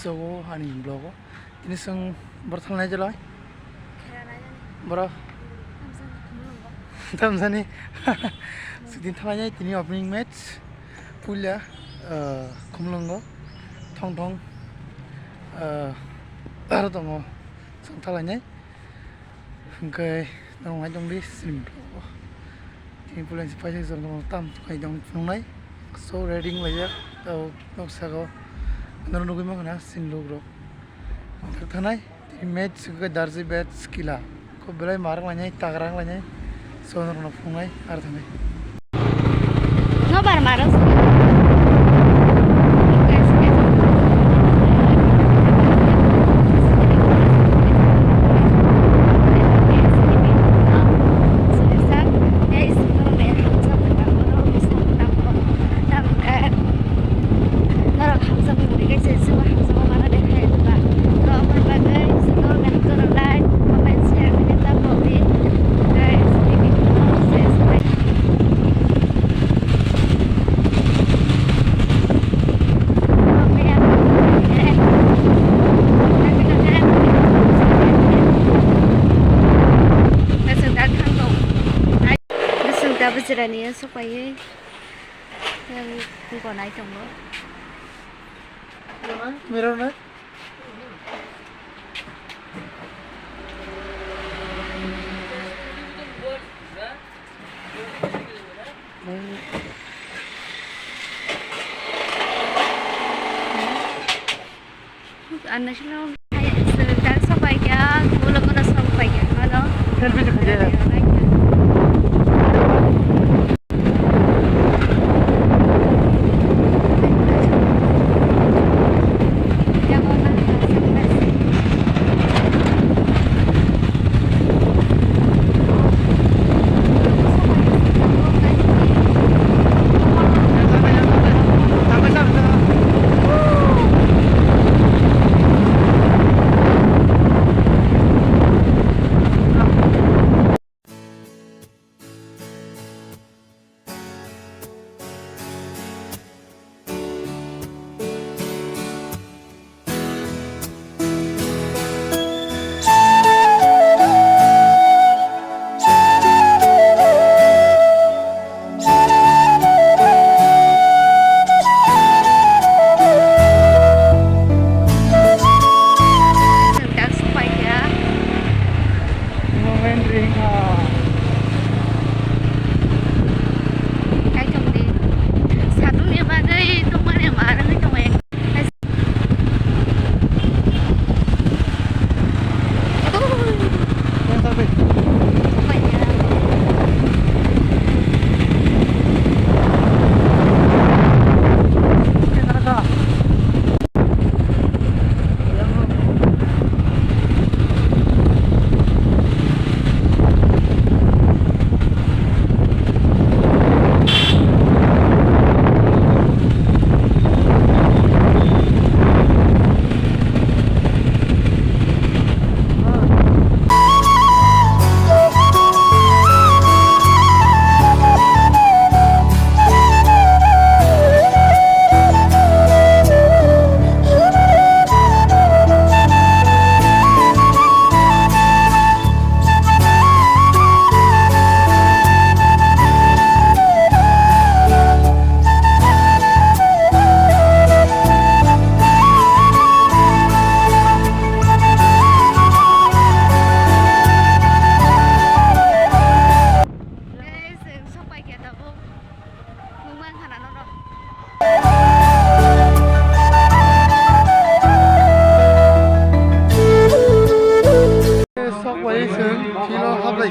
episode ani blog ini seng bertanya aja lah berapa Tamzani sedih tanya ini opening match punya kumlongo tong ada tongo sengtalanya Oke, nong ai dong di sim blog ini punya siapa sih nong tam ai dong nong nai so reading aja tau nok sago nong nunggu mana sim blog terkenai ini match ke darzi bet skilla ko belai marang lanya tagarang lanya so nong nai arthane Ngobar marang Bujrani supaya yang bukan item lo. Mirror na? Anak sila sedang sampai ya, belum ada sampai ya, mana? Selfie kerja.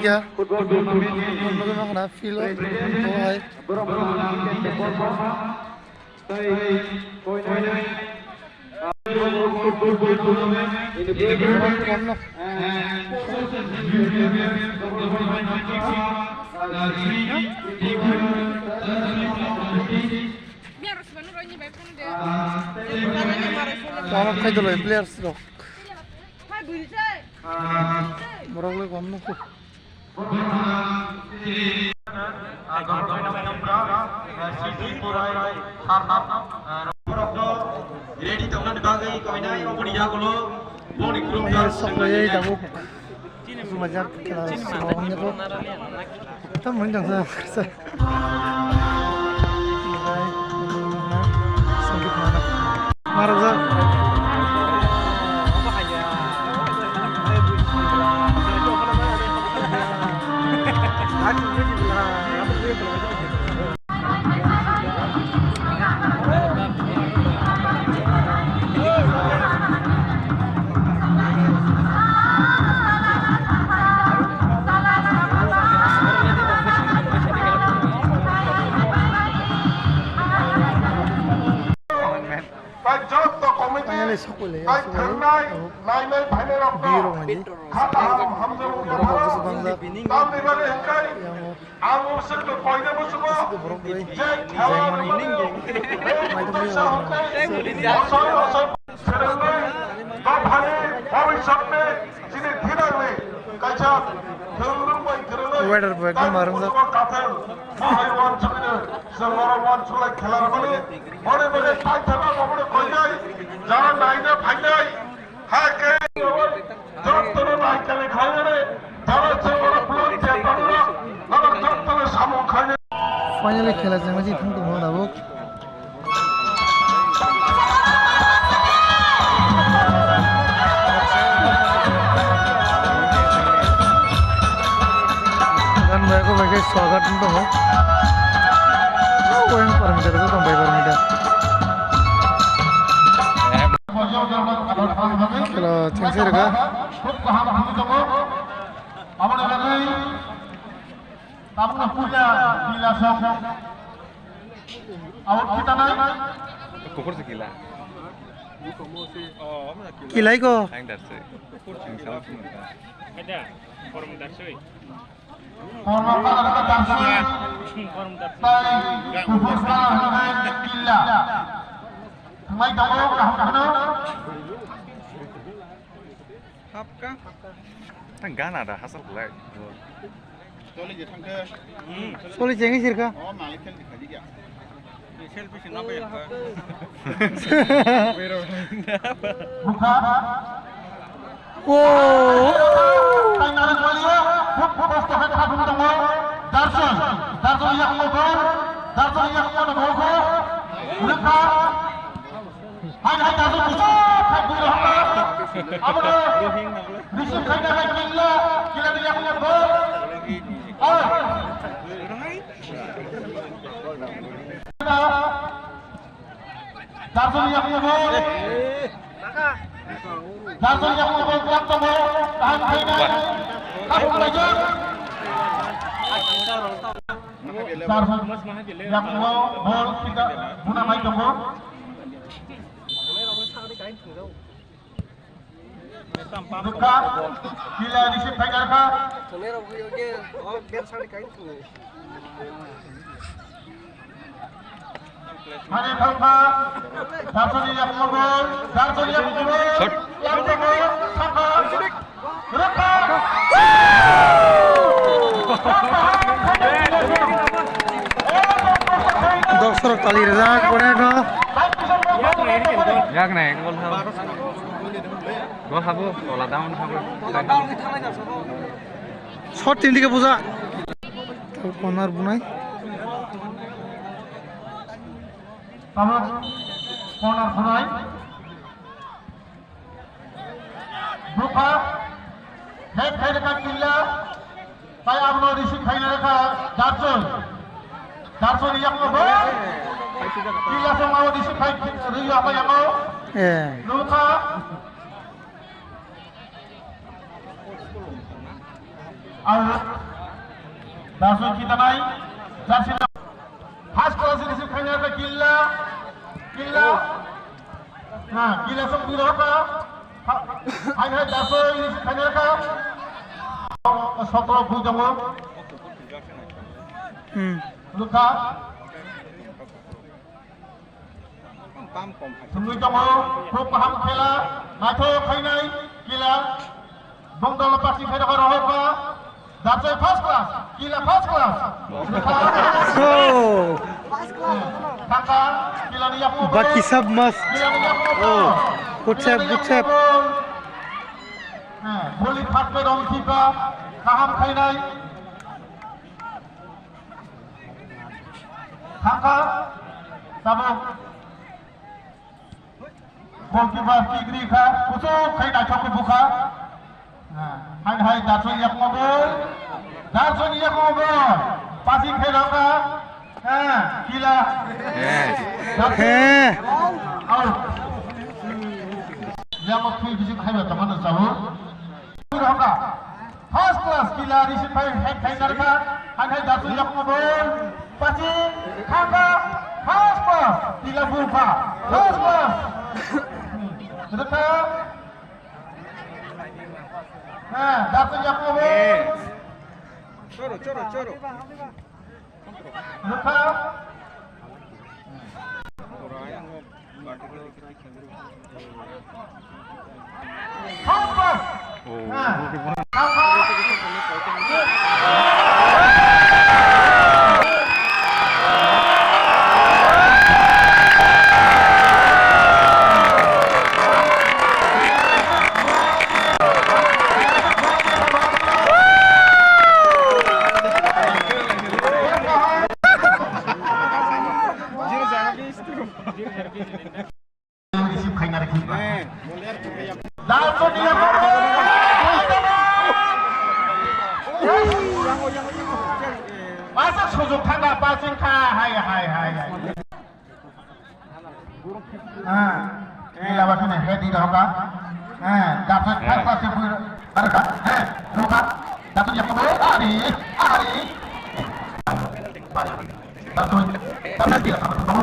ya bagaimana feel hai Kalau kayak dulu players dok. Berapa lagi kamu tuh? Ready Sokoyay dabuk Sumajak kela semawangnya tuh kita mendang sa sangkit mana marah sa Finally Sokoyay biro ngaji borok bagus bangsa yang borok dari zaman ini macam ini weather एकदम मारूं सा Finally खेला चाहिँ मान्छे थुङ्को हो दाबुक गान भएको भएकै स्वागत पनि त हो कोइन परमिटर को तंबाई परमिटर kalau cengser ka Tapos punya dilasok. Awak kita naik. Kukur sekila. Kilai ko. Hang darse. Ada forum darse. Forum darse. Tai kukur sekala kila. Mai kamu kahana. Hapka. Tang gana ada hasil bulai. Soli cengi sirka. Darsul yang mau, Darsul yang mau kuat temu, tahan kainan, kamu belajar. Darsul yang mau bol tidak guna main temu. Duka, gila di sini pegang ka. Hari tanpa Darsul yang mau, Darsul yang mau, yang mau, tanpa Duka. Dokter kali rezak konedo. Jak naik gol habo. Gol habo, olah down habo. Shot तीन दिखे पूजा तो कॉर्नर बुनाई Kamu corner bunai. Buka. Head dekat killa. Saya abno receive final dekat Darsul. Darsul yang mau. Killa semua mau receive final. Rio apa yang mau? Luka. Out. Darsul kita naik. Darsul. First class receive final dekat killa. Killa. Nah, killa semua di bawah. Hanya Darsul receive final dekat. 17 bujango. Luka. Semui jango. খুব paham খেলা. মাঠে খাইনাই কিলা. বংদল পার্টি ফেরা করা হবে। Darsul first class. Kila first class. Luka. Saka, kilani yang mau बाकी सब मस्त kilani yang mau good save, good save. Boleh pakai dong kita, kaham kainai. Saka, sabuk. Goalkeeper Tigri ka, pusuk kainai cukup buka. Hai Darson yang ngobrol, passing kainai ka. Gila. हैं Out. Yang mau tuh bisa kayak teman tahu. Berapa? First class gila di sini hai narka, hai Darson yang ngobrol, passing kaka, first class gila buka, first class. Sudah. Darson yang ngobrol. Coro. Sudah. Hampas. Masa sujuk tanda passing ka, hai. Ini lawat ini head di dalam ka. Dapat pas se pur arka. Luka. Dapat yang kedua Ari. Dapat dia sama.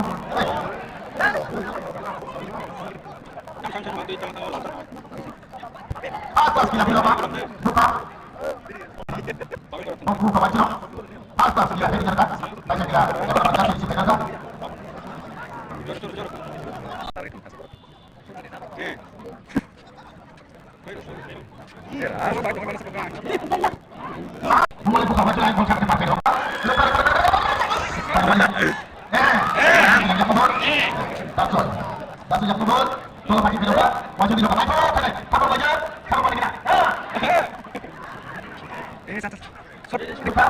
Atas kita bilang buka. Buka baju. Atas kita bilang kan. Banyak kita. Dapat kasih si pedagang. Mulai buka baju lain kontak dipakai dong. Satu yang kubur. Tolong pakai video maju di depan. Kamu banyak. Kamu mana kita? Satu. Buka.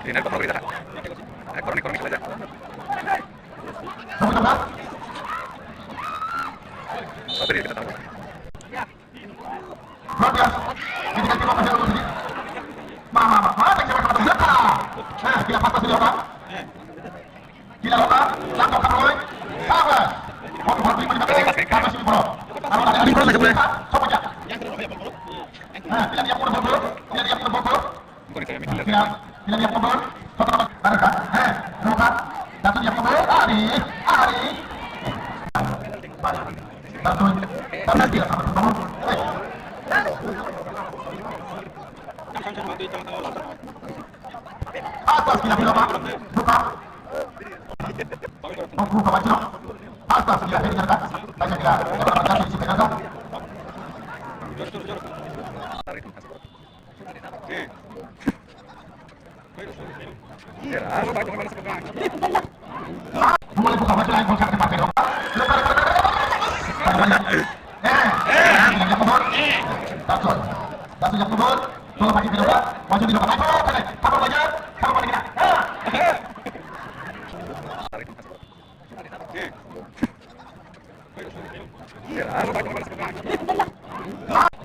Ini kok kita. Ekonomi saja. Kamu coba. Beri kita tahu. Bagus. Ini kan kita pasang dulu sini. Mama, kita patah video kan? Kita lupa, langkah kamu. Sabar. Mau ini apa sih, bro? Kalau ada bro aja boleh. Coba aja. Tidak dia pun bro. Tidak dia pun. Coba baraka. Lupa. Satu dia pun. Ari. Satu. Tangan dia sama kamu. Atas kita bilang buka. Buka baju. Atas kita bilang kan. Banyak kita. Dapat kasih si pedagang. Mulai buka baju lain kontak dipakai dong. Satu yang kubur. Tolong pakai video maju di depan. Kamu banyak. Kamu mana kita?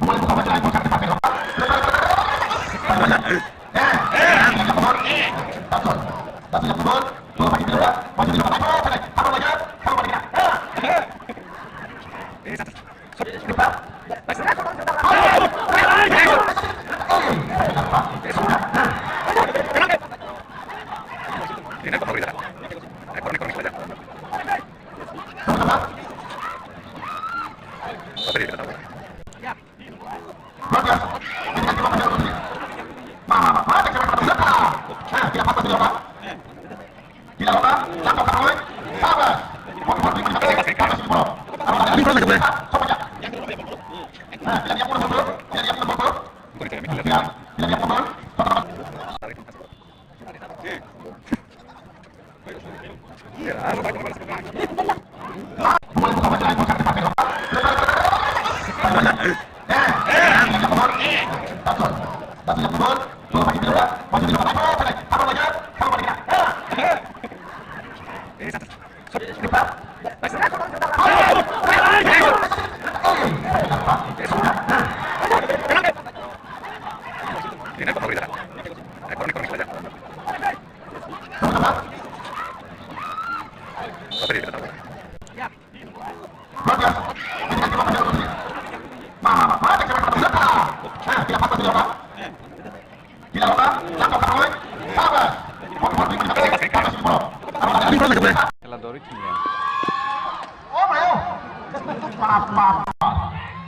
Mulai buka baju lain kontak dipakai dong. Satu yang kubur. Tolong pakai video maju di depan. Kamu banyak. Kamu mana kita? Ini kok kita. Ekonomi saja. Beri kita tahu.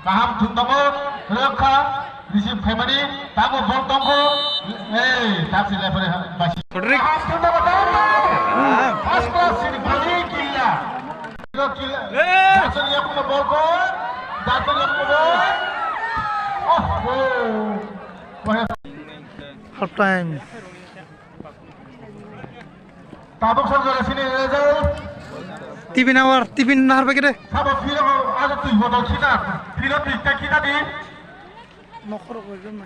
Kaham juntomo rekha receive family tamu bol tongko taksi level basi kaham juntomo first class ini bali killa Jackson yang punya bol ko Jackson yang punya bol half time tabuk saudara sini result tiffin আবার টিফিন না হারবে কেটে সাবা ফিরে আগে তুই বদল ছিনা ফিরে তুই কিনা দি নখর কইজন না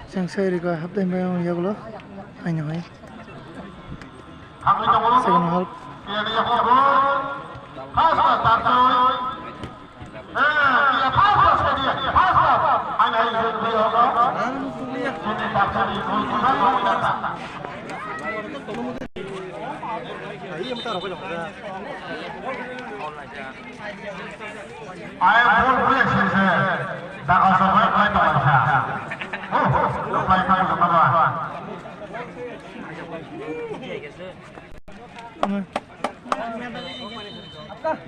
Sang saya juga half time bayang ya kalau hanya hai second half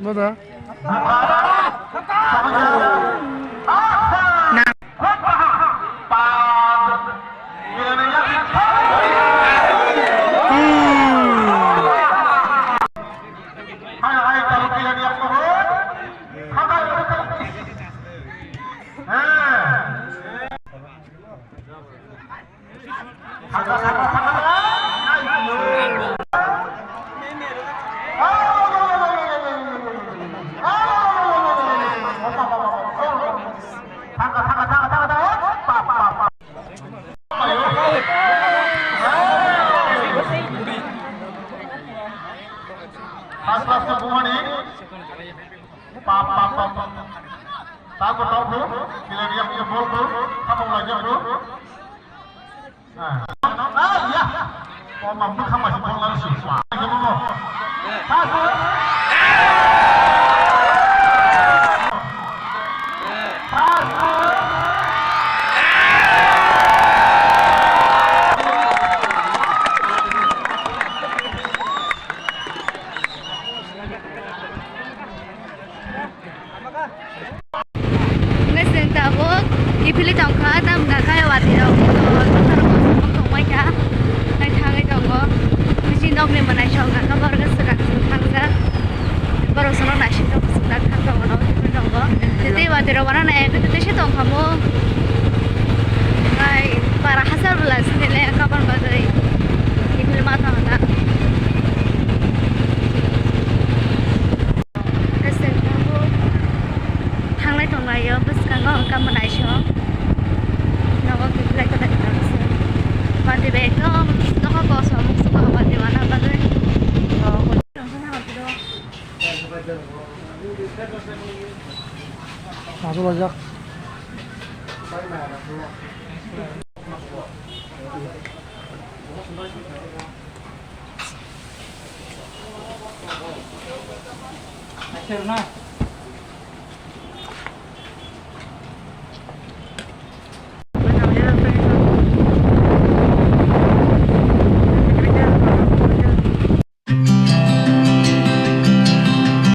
Boda. Tahu bila dia punya bol kamu belajar bro. Ya. Oh mampu kamu masih bol lalu sih. Gimana? Tahu. Ipili tongka adam na kaya wati daw tarong tongmai ya nai thangai tongo misi nok ni manai shong na kabar ga surak thangja baro sono na shi tok surak thangja ono tongo tete wati ro bana na ek tete shi tongka mo ngai para hasar las tele kabar ga dai ipili ma thangda resen tabu thanglai tongai yo bus kango ka manai shong masuk aja Akhirnya